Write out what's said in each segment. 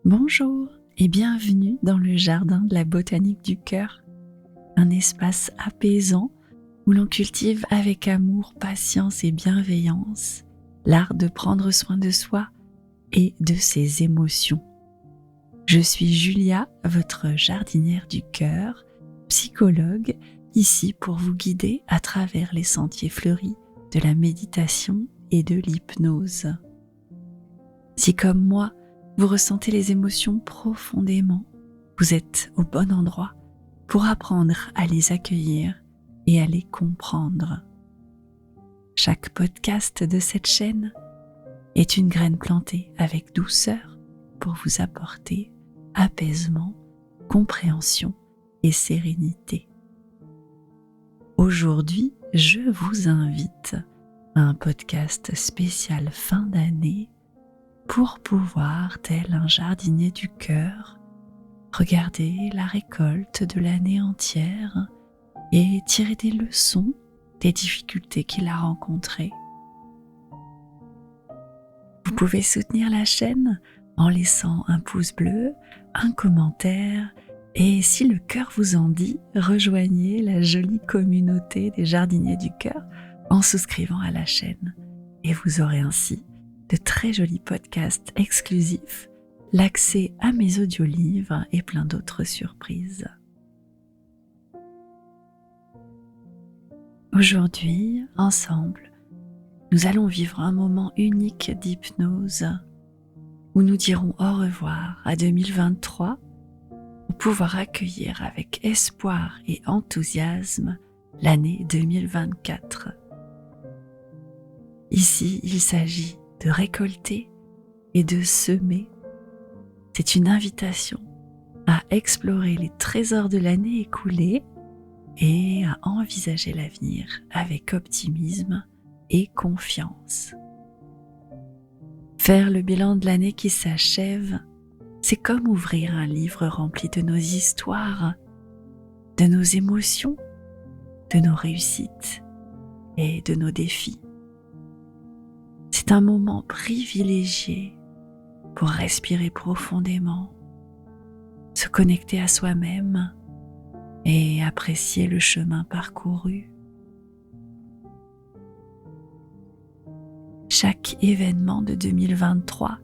Bonjour et bienvenue dans le jardin de la botanique du cœur, un espace apaisant où l'on cultive avec amour, patience et bienveillance l'art de prendre soin de soi et de ses émotions. Je suis Julia, votre jardinière du cœur, psychologue, ici pour vous guider à travers les sentiers fleuris de la méditation et de l'hypnose. Si comme moi, vous ressentez les émotions profondément, vous êtes au bon endroit pour apprendre à les accueillir et à les comprendre. Chaque podcast de cette chaîne est une graine plantée avec douceur pour vous apporter apaisement, compréhension et sérénité. Aujourd'hui, je vous invite à un podcast spécial fin d'année pour pouvoir, tel un jardinier du cœur, regarder la récolte de l'année entière et tirer des leçons des difficultés qu'il a rencontrées. Vous pouvez soutenir la chaîne en laissant un pouce bleu, un commentaire et si le cœur vous en dit, rejoignez la jolie communauté des jardiniers du cœur en souscrivant à la chaîne et vous aurez ainsi de très jolis podcasts exclusifs, l'accès à mes audiolivres et plein d'autres surprises. Aujourd'hui, ensemble, nous allons vivre un moment unique d'hypnose où nous dirons au revoir à 2023 pour pouvoir accueillir avec espoir et enthousiasme l'année 2024. Ici, il s'agit de récolter et de semer. C'est une invitation à explorer les trésors de l'année écoulée et à envisager l'avenir avec optimisme et confiance. Faire le bilan de l'année qui s'achève, c'est comme ouvrir un livre rempli de nos histoires, de nos émotions, de nos réussites et de nos défis. C'est un moment privilégié pour respirer profondément, se connecter à soi-même et apprécier le chemin parcouru. Chaque événement de 2023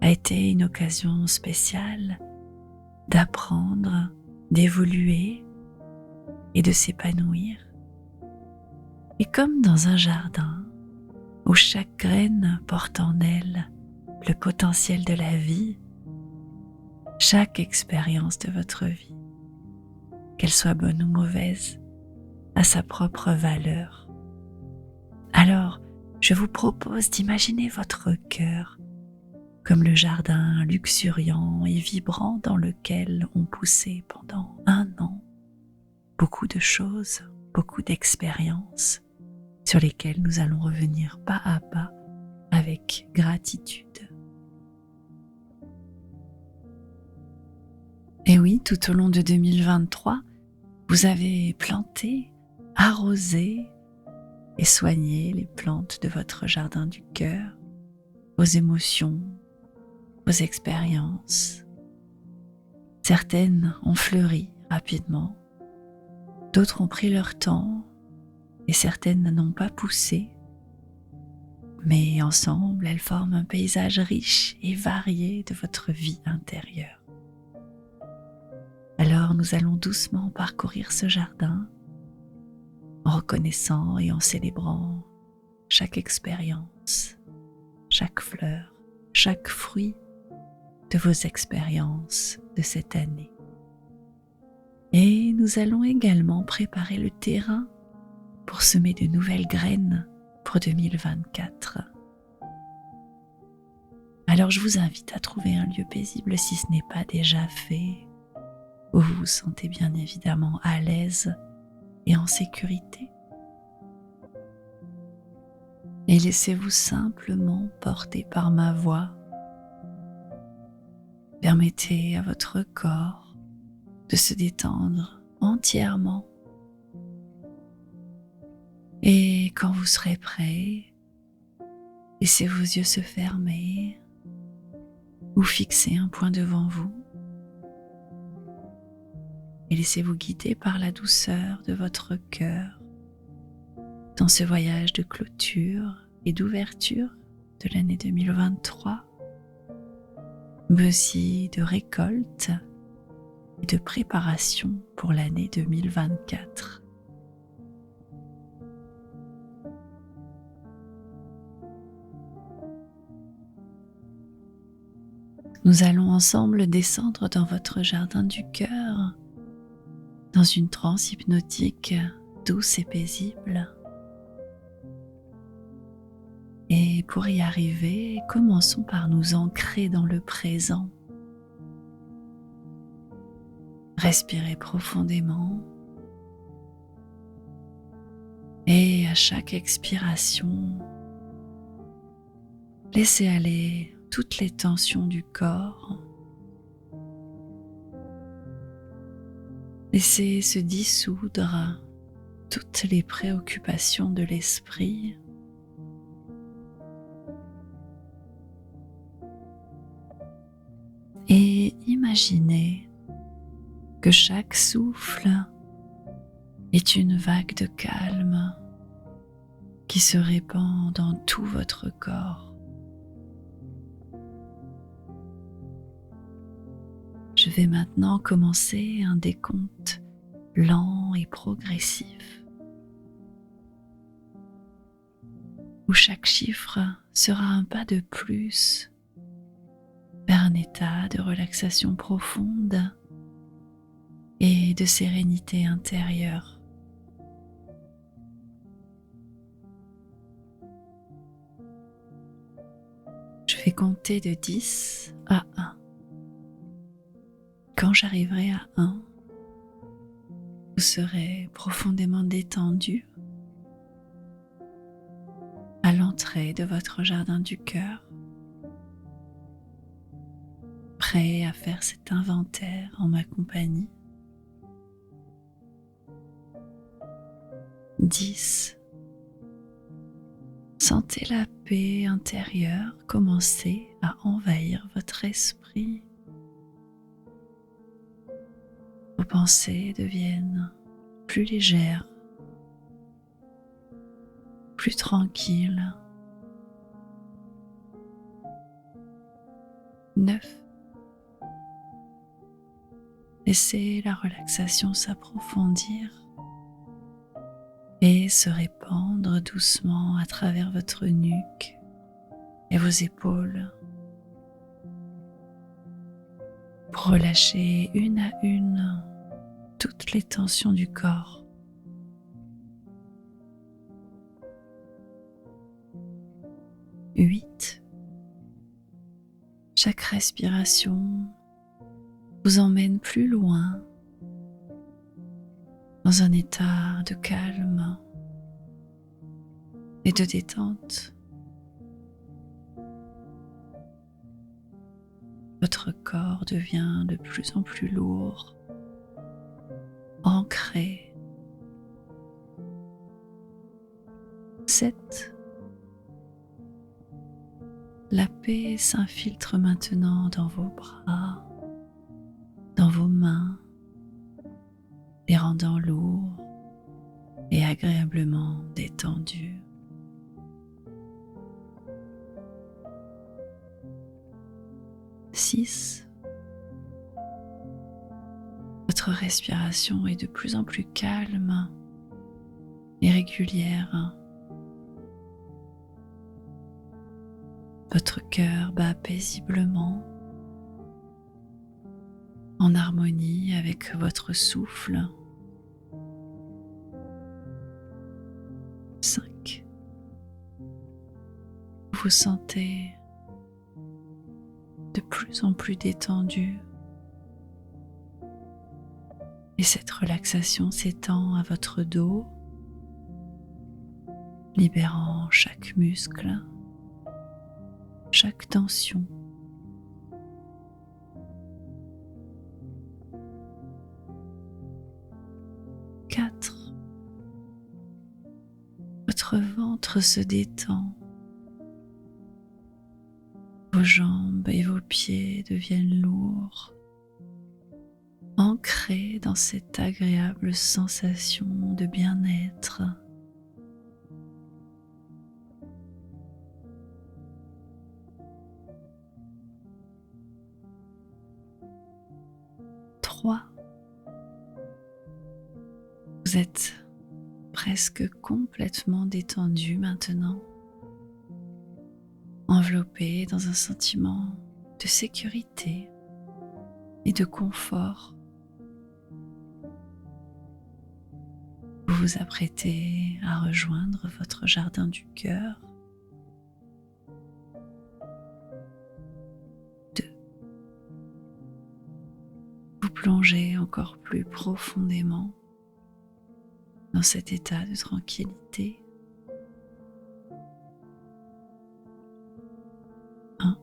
a été une occasion spéciale d'apprendre, d'évoluer et de s'épanouir. Et comme dans un jardin où chaque graine porte en elle le potentiel de la vie, chaque expérience de votre vie, qu'elle soit bonne ou mauvaise, a sa propre valeur. Alors, je vous propose d'imaginer votre cœur comme le jardin luxuriant et vibrant dans lequel ont poussé pendant 1 an beaucoup de choses, beaucoup d'expériences sur lesquelles nous allons revenir pas à pas avec gratitude. Et oui, tout au long de 2023, vous avez planté, arrosé et soigné les plantes de votre jardin du cœur, vos émotions, vos expériences. Certaines ont fleuri rapidement, d'autres ont pris leur temps et certaines n'ont pas poussé. Mais ensemble, elles forment un paysage riche et varié de votre vie intérieure. Alors nous allons doucement parcourir ce jardin en reconnaissant et en célébrant chaque expérience, chaque fleur, chaque fruit de vos expériences de cette année. Et nous allons également préparer le terrain pour semer de nouvelles graines pour 2024. Alors je vous invite à trouver un lieu paisible si ce n'est pas déjà fait, où vous vous sentez bien évidemment à l'aise et en sécurité. Et laissez-vous simplement porter par ma voix. Permettez à votre corps de se détendre entièrement. Et quand vous serez prêt, laissez vos yeux se fermer ou fixez un point devant vous et laissez-vous guider par la douceur de votre cœur dans ce voyage de clôture et d'ouverture de l'année 2023, mais aussi de récolte et de préparation pour l'année 2024. Nous allons ensemble descendre dans votre jardin du cœur, dans une transe hypnotique douce et paisible. Et pour y arriver, commençons par nous ancrer dans le présent. Respirez profondément et à chaque expiration, laissez aller toutes les tensions du corps. Laissez se dissoudre toutes les préoccupations de l'esprit. Et imaginez que chaque souffle est une vague de calme qui se répand dans tout votre corps. Je vais maintenant commencer un décompte lent et progressif, où chaque chiffre sera un pas de plus vers un état de relaxation profonde et de sérénité intérieure. Je vais compter de 10 à 1. Quand j'arriverai à 1, vous serez profondément détendu à l'entrée de votre jardin du cœur, prêt à faire cet inventaire en ma compagnie. 10. Sentez la paix intérieure commencer à envahir votre esprit. Vos pensées deviennent plus légères, plus tranquilles. 9. Laissez la relaxation s'approfondir et se répandre doucement à travers votre nuque et vos épaules pour relâcher une à une toutes les tensions du corps. 8. Chaque respiration vous emmène plus loin dans un état de calme et de détente. Votre corps devient de plus en plus lourd, ancré. 7. La paix s'infiltre maintenant dans vos bras, dans vos mains, les rendant lourds et agréablement détendus. 6. Votre respiration est de plus en plus calme et régulière. Votre cœur bat paisiblement en harmonie avec votre souffle. 5. Vous vous sentez de plus en plus détendu et cette relaxation s'étend à votre dos, libérant chaque muscle, chaque tension. 4. Votre ventre se détend. Vos jambes et vos pieds deviennent lourds, ancrés dans cette agréable sensation de bien-être. Trois, vous êtes presque complètement détendu maintenant, enveloppé dans un sentiment de sécurité et de confort. Vous vous apprêtez à rejoindre votre jardin du cœur. 2. Vous plongez encore plus profondément dans cet état de tranquillité. 1.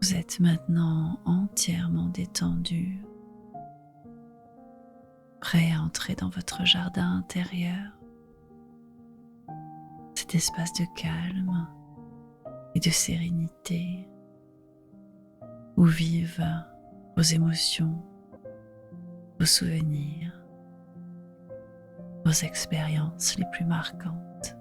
Vous êtes maintenant entièrement détendu, prêt à entrer dans votre jardin intérieur, cet espace de calme et de sérénité où vivent vos émotions, vos souvenirs, vos expériences les plus marquantes.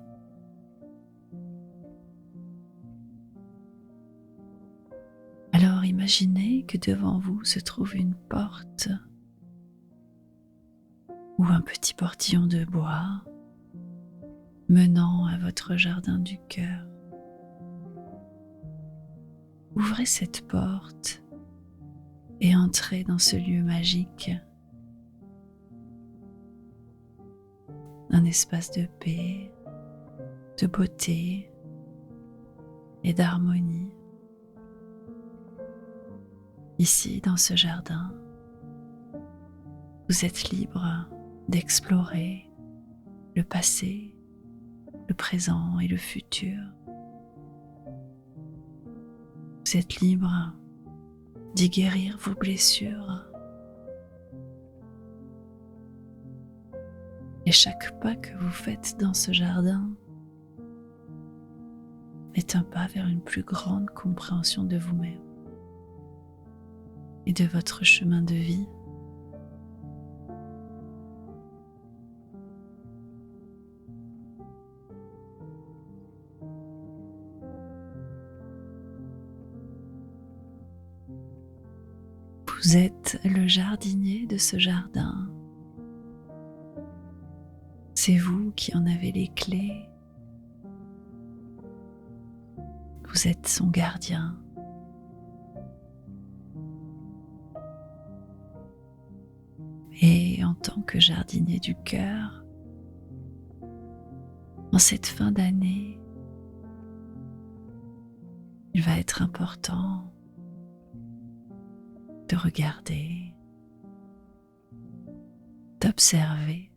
Alors imaginez que devant vous se trouve une porte ou un petit portillon de bois menant à votre jardin du cœur. Ouvrez cette porte et entrez dans ce lieu magique, un espace de paix, de beauté et d'harmonie. Ici, dans ce jardin, vous êtes libre d'explorer le passé, le présent et le futur. Vous êtes libre d'y guérir vos blessures. Et chaque pas que vous faites dans ce jardin est un pas vers une plus grande compréhension de vous-même et de votre chemin de vie. Vous êtes le jardinier de ce jardin. C'est vous qui en avez les clés. Vous êtes son gardien. Et en tant que jardinier du cœur, en cette fin d'année, il va être important de regarder, d'observer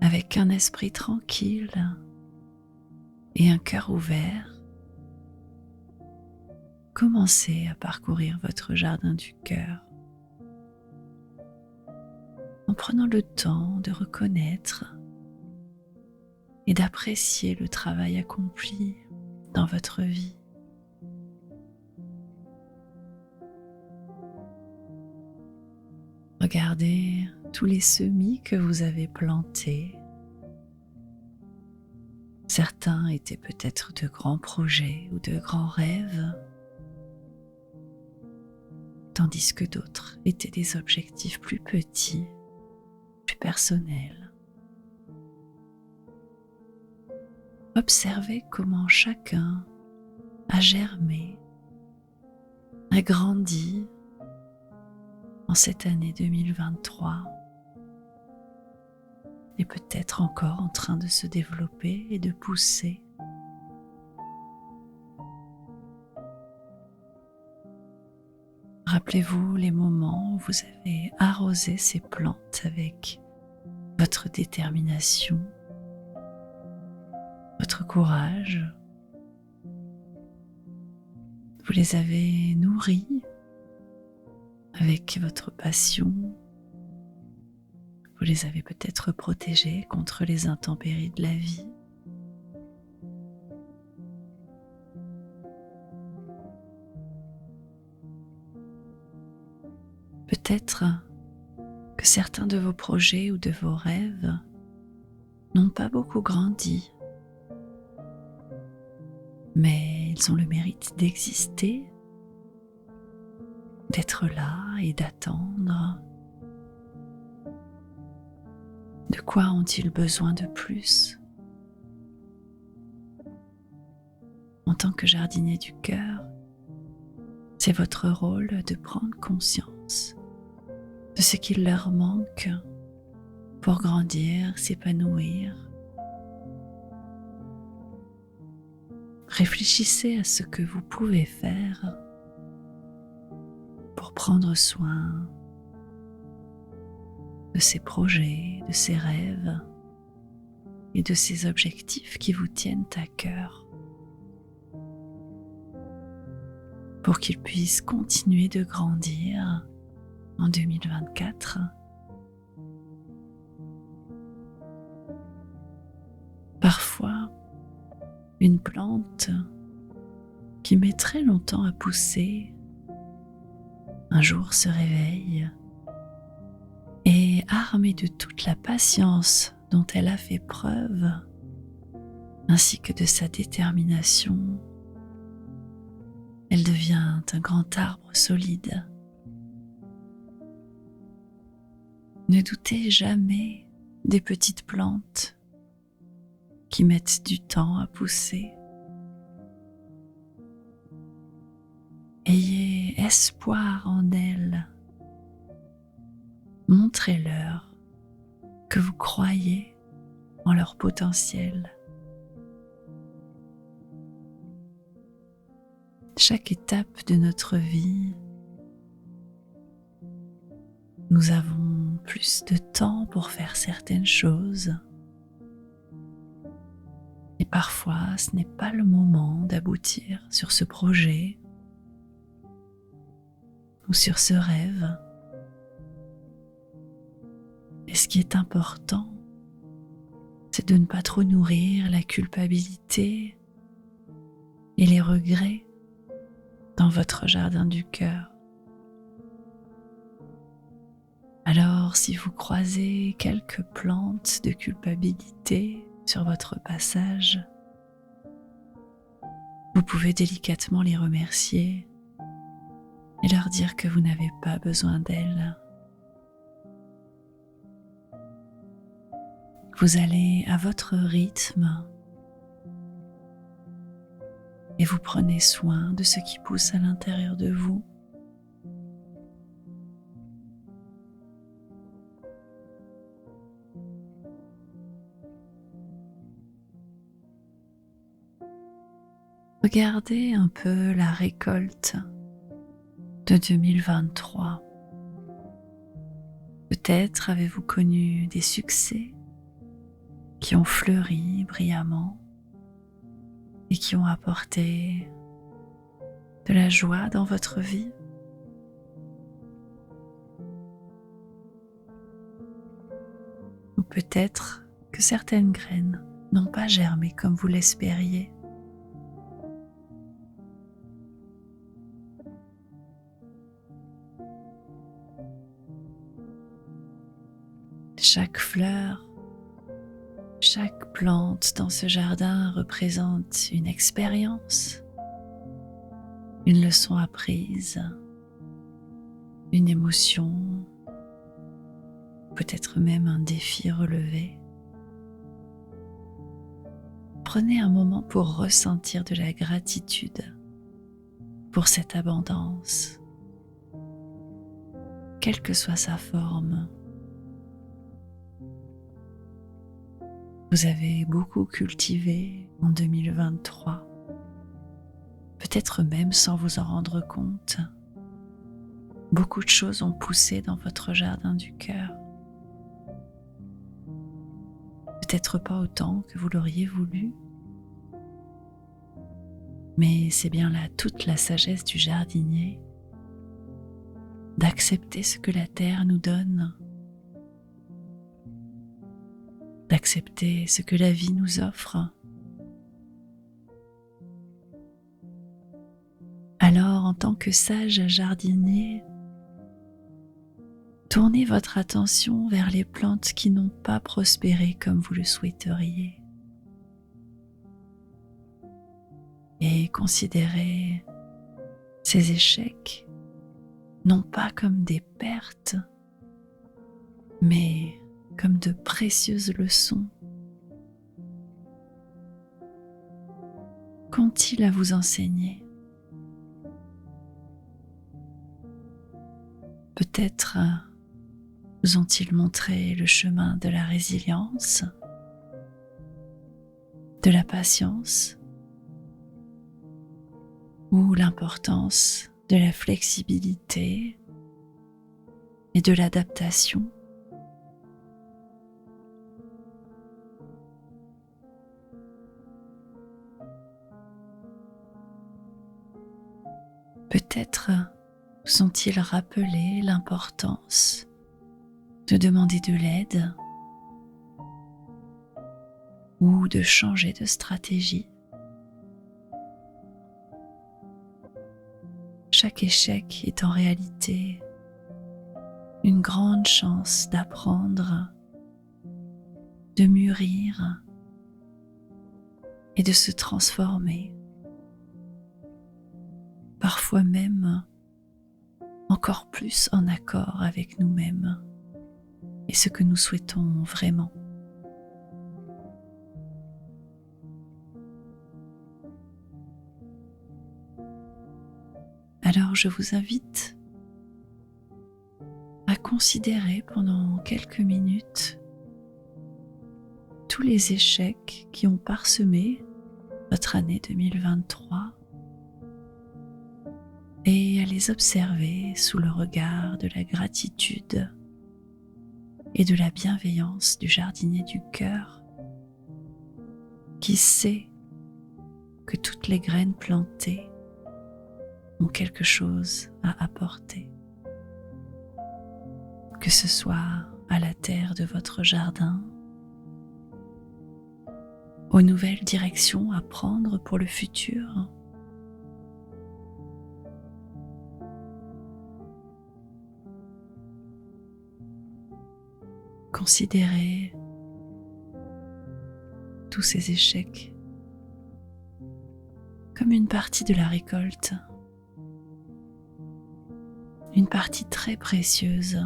avec un esprit tranquille et un cœur ouvert. Commencez à parcourir votre jardin du cœur en prenant le temps de reconnaître et d'apprécier le travail accompli dans votre vie. Regardez tous les semis que vous avez plantés. Certains étaient peut-être de grands projets ou de grands rêves, tandis que d'autres étaient des objectifs plus petits, plus personnels. Observez comment chacun a germé, a grandi en cette année 2023 et peut-être encore en train de se développer et de pousser. Rappelez-vous les moments où vous avez arrosé ces plantes avec votre détermination, votre courage. Vous les avez nourries avec votre passion. Vous les avez peut-être protégés contre les intempéries de la vie. Peut-être que certains de vos projets ou de vos rêves n'ont pas beaucoup grandi, mais ils ont le mérite d'exister, d'être là et d'attendre. De quoi ont-ils besoin de plus? En tant que jardinier du cœur, c'est votre rôle de prendre conscience de ce qu'il leur manque pour grandir, s'épanouir. Réfléchissez à ce que vous pouvez faire pour prendre soin de ces projets, de ces rêves et de ces objectifs qui vous tiennent à cœur, pour qu'ils puissent continuer de grandir en 2024. Parfois, une plante qui met très longtemps à pousser, un jour se réveille et, armée de toute la patience dont elle a fait preuve, ainsi que de sa détermination, elle devient un grand arbre solide. Ne doutez jamais des petites plantes qui mettent du temps à pousser. Ayez espoir en elles. Montrez-leur que vous croyez en leur potentiel. Chaque étape de notre vie, nous avons plus de temps pour faire certaines choses. Et parfois, ce n'est pas le moment d'aboutir sur ce projet ou sur ce rêve. Et ce qui est important, c'est de ne pas trop nourrir la culpabilité et les regrets dans votre jardin du cœur. Alors, si vous croisez quelques plantes de culpabilité sur votre passage, vous pouvez délicatement les remercier et leur dire que vous n'avez pas besoin d'elles. Vous allez à votre rythme et vous prenez soin de ce qui pousse à l'intérieur de vous. Regardez un peu la récolte de 2023. Peut-être avez-vous connu des succès qui ont fleuri brillamment et qui ont apporté de la joie dans votre vie. Ou peut-être que certaines graines n'ont pas germé comme vous l'espériez. Chaque fleur, chaque plante dans ce jardin représente une expérience, une leçon apprise, une émotion, peut-être même un défi relevé. Prenez un moment pour ressentir de la gratitude pour cette abondance, quelle que soit sa forme. Vous avez beaucoup cultivé en 2023, peut-être même sans vous en rendre compte. Beaucoup de choses ont poussé dans votre jardin du cœur. Peut-être pas autant que vous l'auriez voulu, mais c'est bien là toute la sagesse du jardinier, d'accepter ce que la terre nous donne d'accepter ce que la vie nous offre. Alors, en tant que sage jardinier, tournez votre attention vers les plantes qui n'ont pas prospéré comme vous le souhaiteriez. Et considérez ces échecs non pas comme des pertes, mais comme de précieuses leçons. Qu'ont-ils à vous enseigner? Peut-être vous ont-ils montré le chemin de la résilience, de la patience, ou l'importance de la flexibilité et de l'adaptation. Peut-être vous ont-ils rappelé l'importance de demander de l'aide ou de changer de stratégie. Chaque échec est en réalité une grande chance d'apprendre, de mûrir et de se transformer, parfois même encore plus en accord avec nous-mêmes et ce que nous souhaitons vraiment. Alors je vous invite à considérer pendant quelques minutes tous les échecs qui ont parsemé votre année 2023 et à les observer sous le regard de la gratitude et de la bienveillance du jardinier du cœur qui sait que toutes les graines plantées ont quelque chose à apporter, que ce soit à la terre de votre jardin, aux nouvelles directions à prendre pour le futur. Considérez tous ces échecs comme une partie de la récolte, une partie très précieuse.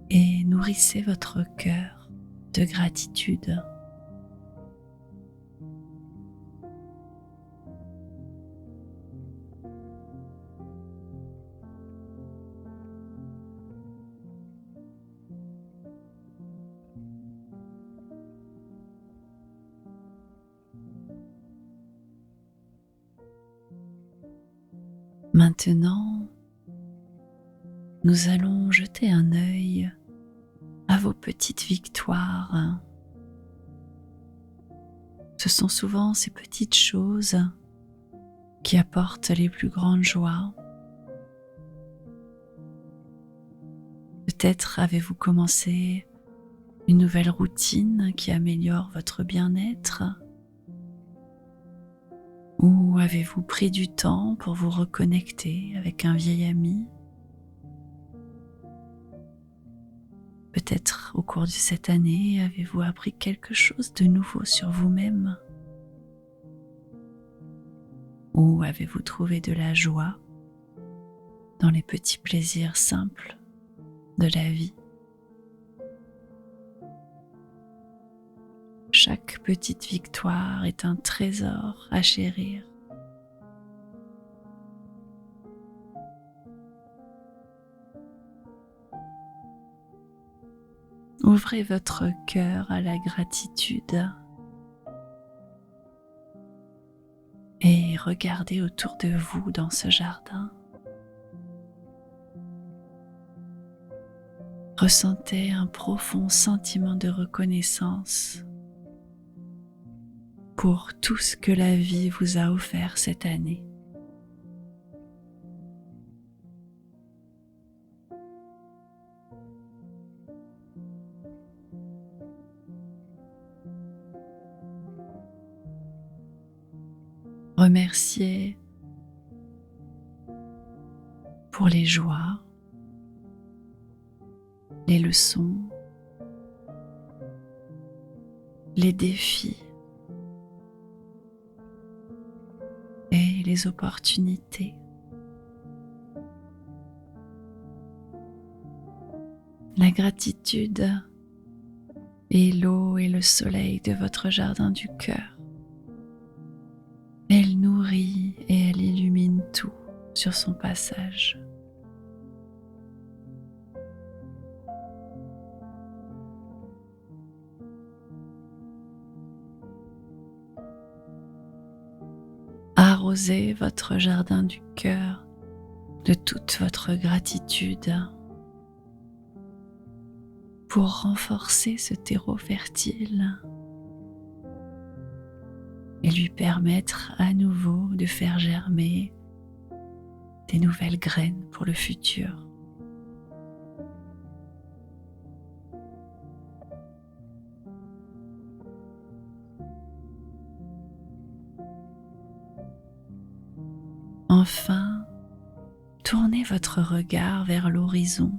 Et nourrissez votre cœur de gratitude. Maintenant, nous allons jeter un œil à vos petites victoires. Ce sont souvent ces petites choses qui apportent les plus grandes joies. Peut-être avez-vous commencé une nouvelle routine qui améliore votre bien-être, ou avez-vous pris du temps pour vous reconnecter avec un vieil ami? Peut-être au cours de cette année, avez-vous appris quelque chose de nouveau sur vous-même? Ou avez-vous trouvé de la joie dans les petits plaisirs simples de la vie? Chaque petite victoire est un trésor à chérir. Ouvrez votre cœur à la gratitude et regardez autour de vous dans ce jardin. Ressentez un profond sentiment de reconnaissance pour tout ce que la vie vous a offert cette année. Remerciez pour les joies, les leçons, les défis et les opportunités. La gratitude est l'eau et le soleil de votre jardin du cœur. Elle nourrit et elle illumine tout sur son passage. Arrosez votre jardin du cœur de toute votre gratitude pour renforcer ce terreau fertile et lui permettre à nouveau de faire germer des nouvelles graines pour le futur. Enfin, tournez votre regard vers l'horizon,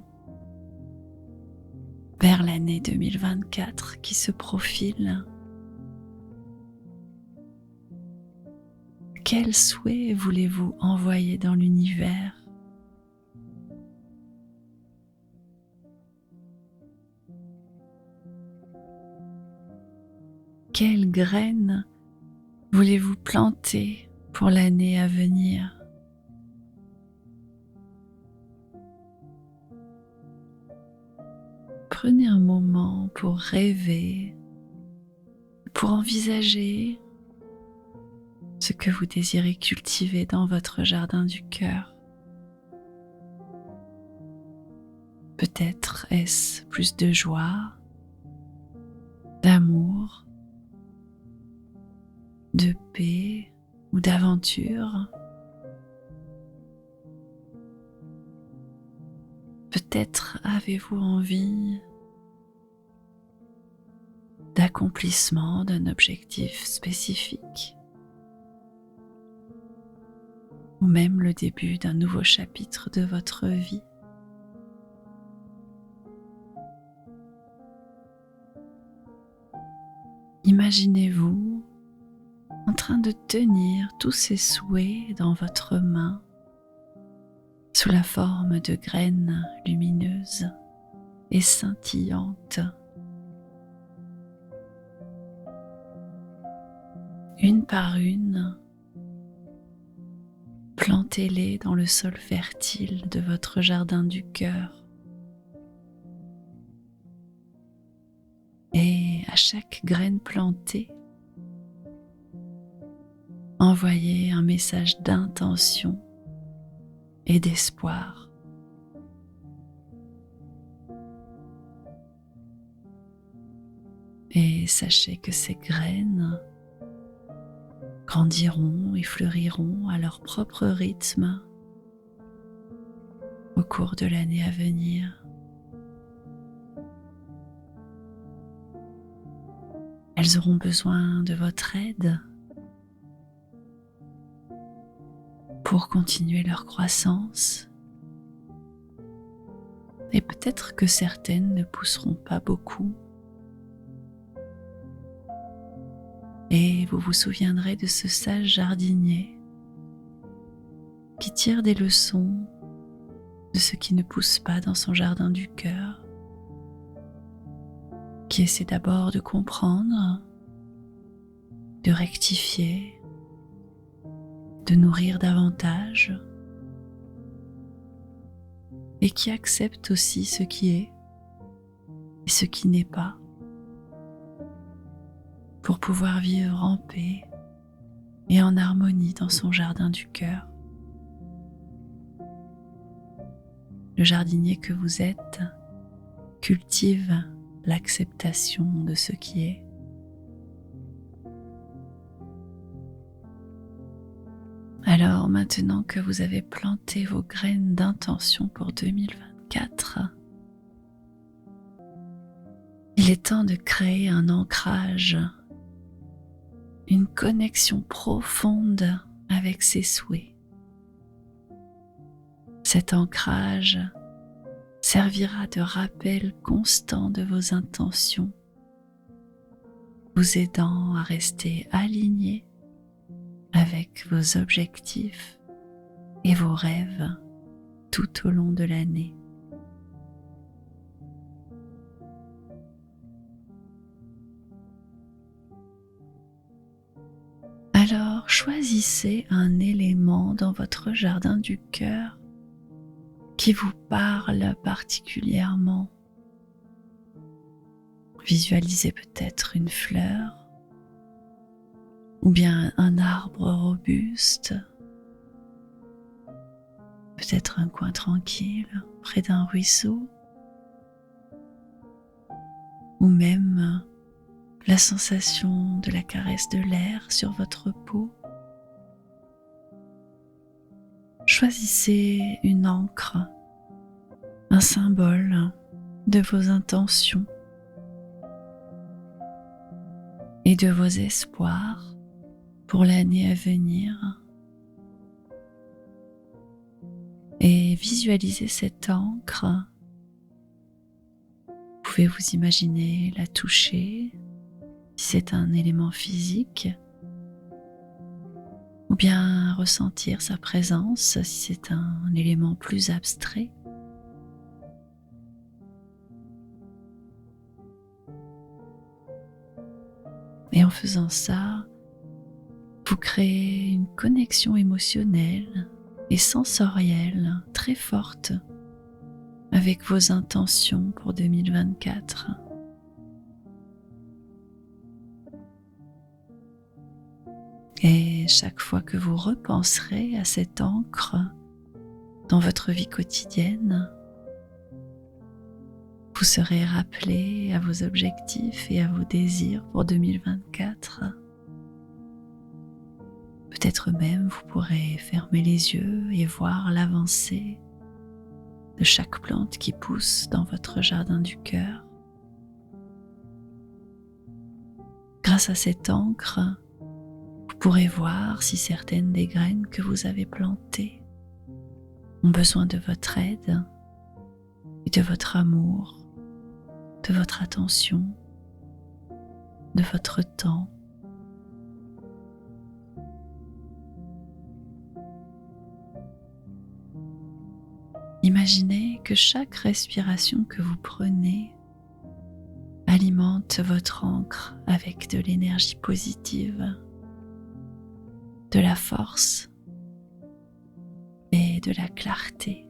vers l'année 2024 qui se profile. Quel souhait voulez-vous envoyer dans l'univers ? Quelles graines voulez-vous planter pour l'année à venir ? Prenez un moment pour rêver, pour envisager ce que vous désirez cultiver dans votre jardin du cœur. Peut-être est-ce plus de joie, d'amour, de paix ou d'aventure. Peut-être avez-vous envie d'accomplissement d'un objectif spécifique ou même le début d'un nouveau chapitre de votre vie. Imaginez-vous en train de tenir tous ces souhaits dans votre main sous la forme de graines lumineuses et scintillantes. Une par une, plantez-les dans le sol fertile de votre jardin du cœur. Et à chaque graine plantée, envoyez un message d'intention et d'espoir. Et sachez que ces graines grandiront et fleuriront à leur propre rythme au cours de l'année à venir. Elles auront besoin de votre aide pour continuer leur croissance. Et peut-être que certaines ne pousseront pas beaucoup. Et vous vous souviendrez de ce sage jardinier qui tire des leçons de ce qui ne pousse pas dans son jardin du cœur, qui essaie d'abord de comprendre, de rectifier, de nourrir davantage, et qui accepte aussi ce qui est et ce qui n'est pas, pour pouvoir vivre en paix et en harmonie dans son jardin du cœur. Le jardinier que vous êtes cultive l'acceptation de ce qui est. Alors maintenant que vous avez planté vos graines d'intention pour 2024, il est temps de créer un ancrage, une connexion profonde avec ses souhaits. Cet ancrage servira de rappel constant de vos intentions, vous aidant à rester aligné avec vos objectifs et vos rêves tout au long de l'année. Alors choisissez un élément dans votre jardin du cœur qui vous parle particulièrement. Visualisez peut-être une fleur ou bien un arbre robuste, peut-être un coin tranquille près d'un ruisseau, ou même la sensation de la caresse de l'air sur votre peau. Choisissez une encre, un symbole de vos intentions et de vos espoirs pour l'année à venir. Et visualisez cette encre. Vous pouvez vous imaginer la toucher, si c'est un élément physique, ou bien ressentir sa présence si c'est un élément plus abstrait. Et en faisant ça, vous créez une connexion émotionnelle et sensorielle très forte avec vos intentions pour 2024. Et chaque fois que vous repenserez à cette encre dans votre vie quotidienne, vous serez rappelé à vos objectifs et à vos désirs pour 2024. Peut-être même vous pourrez fermer les yeux et voir l'avancée de chaque plante qui pousse dans votre jardin du cœur. Grâce à cette encre, vous pourrez voir si certaines des graines que vous avez plantées ont besoin de votre aide et de votre amour, de votre attention, de votre temps. Imaginez que chaque respiration que vous prenez alimente votre encre avec de l'énergie positive, de la force et de la clarté.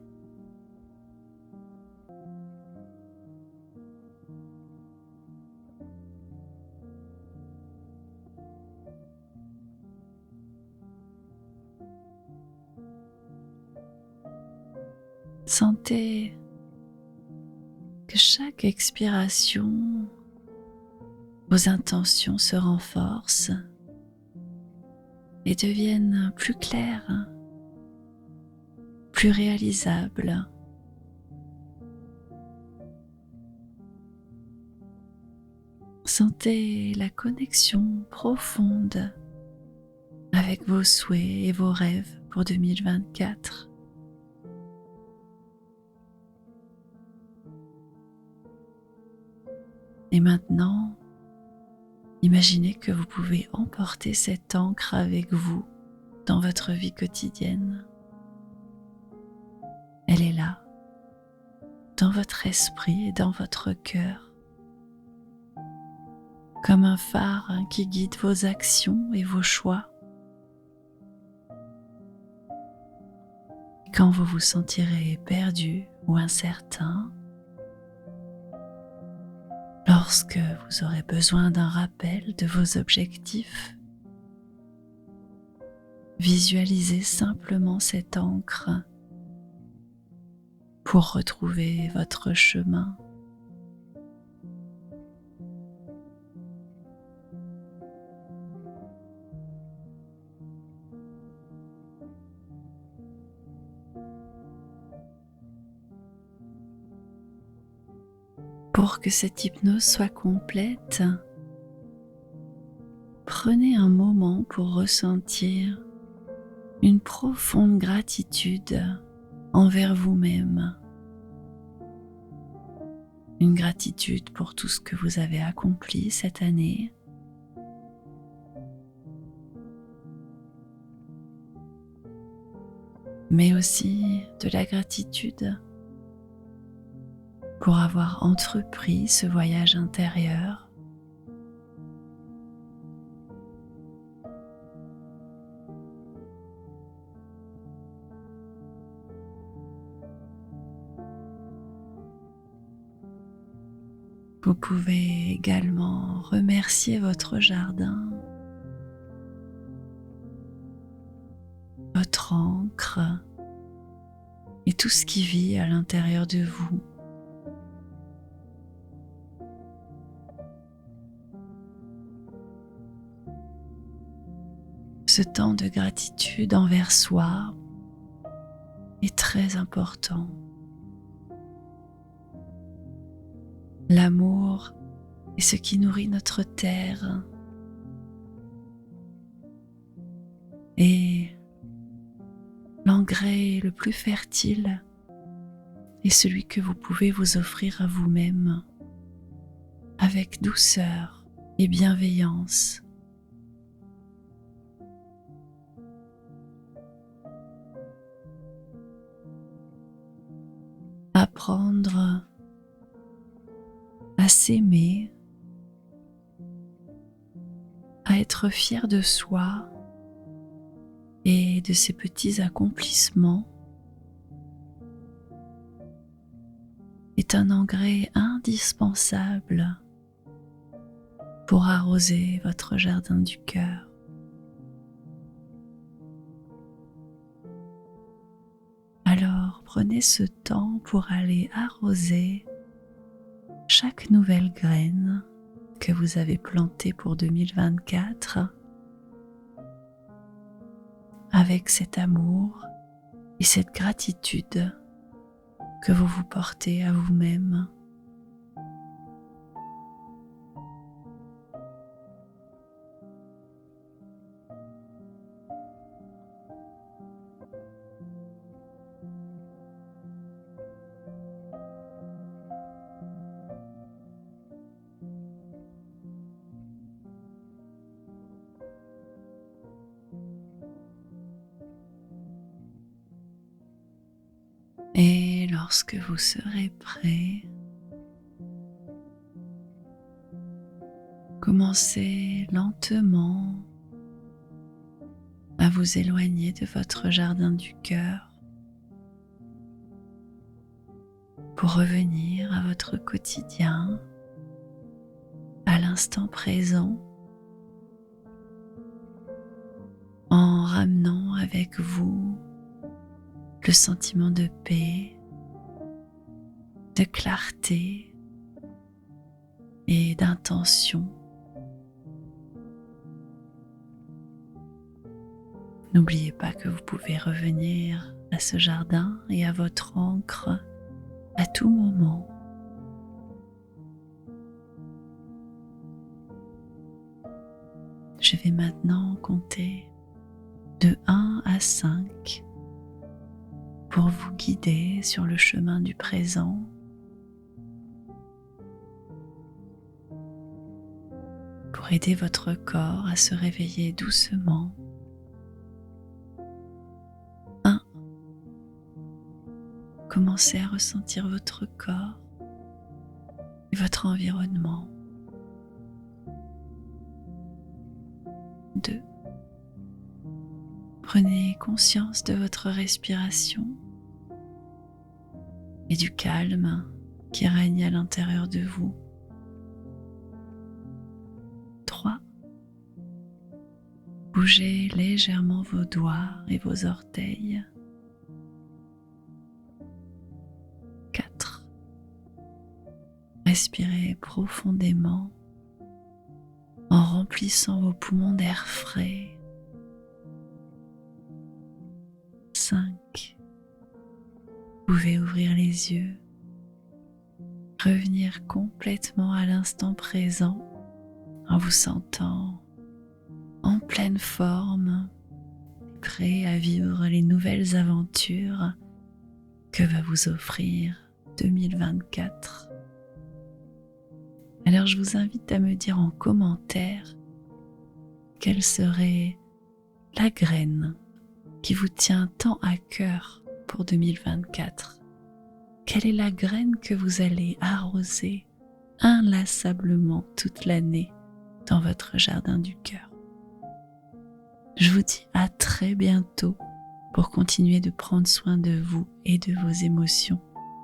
Sentez que chaque expiration, vos intentions se renforcent et deviennent plus claires, plus réalisables. Sentez la connexion profonde avec vos souhaits et vos rêves pour 2024. Et maintenant, imaginez que vous pouvez emporter cette encre avec vous dans votre vie quotidienne. Elle est là, dans votre esprit et dans votre cœur, comme un phare qui guide vos actions et vos choix. Quand vous vous sentirez perdu ou incertain, lorsque vous aurez besoin d'un rappel de vos objectifs, visualisez simplement cette encre pour retrouver votre chemin. Pour que cette hypnose soit complète, prenez un moment pour ressentir une profonde gratitude envers vous-même, une gratitude pour tout ce que vous avez accompli cette année, mais aussi de la gratitude pour avoir entrepris ce voyage intérieur. Vous pouvez également remercier votre jardin, votre ancre et tout ce qui vit à l'intérieur de vous. Ce temps de gratitude envers soi est très important. L'amour est ce qui nourrit notre terre et l'engrais le plus fertile est celui que vous pouvez vous offrir à vous-même avec douceur et bienveillance. Apprendre à s'aimer, à être fier de soi et de ses petits accomplissements est un engrais indispensable pour arroser votre jardin du cœur. Alors prenez ce temps pour aller arroser chaque nouvelle graine que vous avez plantée pour 2024 avec cet amour et cette gratitude que vous vous portez à vous-même. Et lorsque vous serez prêt, commencez lentement à vous éloigner de votre jardin du cœur pour revenir à votre quotidien, à l'instant présent, en ramenant avec vous le sentiment de paix, de clarté et d'intention. N'oubliez pas que vous pouvez revenir à ce jardin et à votre ancre à tout moment. Je vais maintenant compter de 1 à 5 pour vous guider sur le chemin du présent. Pour aider votre corps à se réveiller doucement. 1. Commencez à ressentir votre corps et votre environnement. 2. Prenez conscience de votre respiration et du calme qui règne à l'intérieur de vous. 3. Bougez légèrement vos doigts et vos orteils. 4. Respirez profondément en remplissant vos poumons d'air frais. 5. Vous pouvez ouvrir les yeux, revenir complètement à l'instant présent en vous sentant en pleine forme, prêt à vivre les nouvelles aventures que va vous offrir 2024. Alors je vous invite à me dire en commentaire quelle serait la graine qui vous tient tant à cœur pour 2024. Quelle est la graine que vous allez arroser inlassablement toute l'année dans votre jardin du cœur. Je vous dis à très bientôt pour continuer de prendre soin de vous et de vos émotions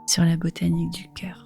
sur la botanique du cœur.